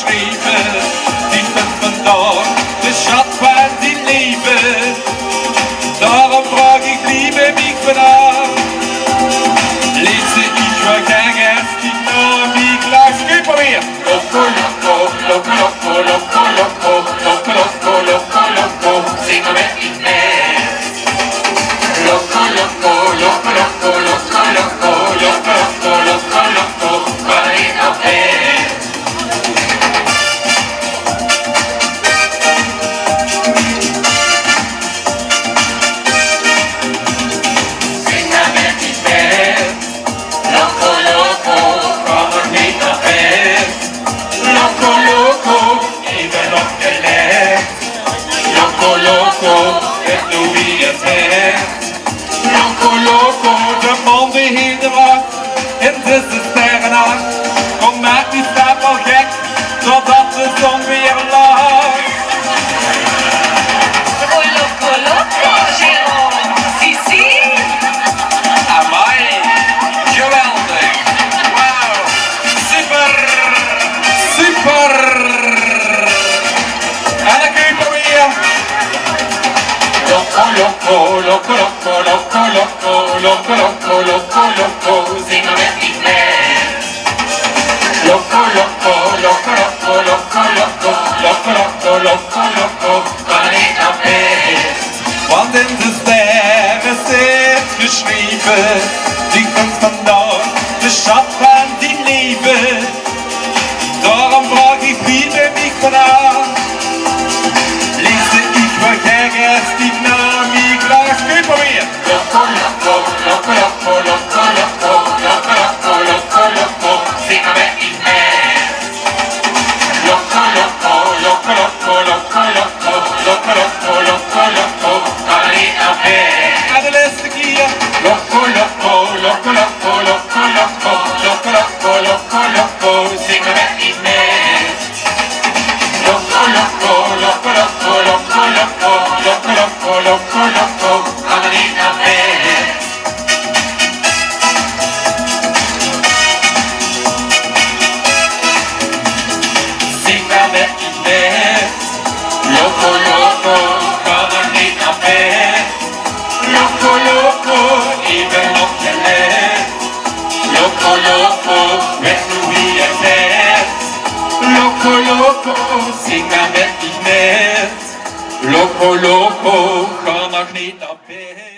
geschrieben, die 5 Tage, der Schatz war die Liebe. Darum frage ich, liebe mich vanaf. Lese ich war kein erst die Dynamik, lass mich bei mir. Loco, loco, loco, loco, loco, loco, loco, loco, loco, loco, sing wir nicht mehr. Loco, loco, loco, loco, loco, loco, loco, loco, loco, loco, kann ich noch mehr. Sing wir nicht mehr. Loco, loco, kann ich nicht noch mehr. Loco, loco, ich bin noch gelernt. Loco, loco, vet du wie het Herz. Loco, loco, de man die hinderwacht, en het is sterrennacht. Kom maak die stapel gek, totdat de zon weer lacht. Oh, loco, loco, Jérôme, si, si. Amai, geweldig. Wauw, super, super. En dan kun je proberen. Loco, loco, loco, loco, loco, loco, loco, loco, loco, loco, zing we niet meer. Loco, loco, loco, loco, loco, loco, loco, loco, loco, loco, kan niet nog meer. Want in de sterren zit geschreven, die komt vandaag, de schat van die liefde. Daarom vraag ik, liebe mich vanaf. Lese ich war kein erst die Dynamik, lass mich bei mir. Loco, loco, loco, loco, loco, loco, loco, loco, loco, loco, sing wir nicht mehr. Loco, loco, loco, loco, loco, loco, loco, loco, loco, loco, kan niet nog meer. En de laatste keer. Loco, loco, loco, loco, loco, loco, loco, loco, loco, loco, sing we niet meer. Loco, loco, loco, loco, loco, loco, loco, loco, loco, loco, kan niet nog meer. Zing maar met die net. Loco, loco, kan er niet nog meer. Loco, loco, ik ben nog gelet. Loco, loco, weet nu wie je bent. Loco, loco, zing maar met die net. Loco, loco, kan nog niet naar bed.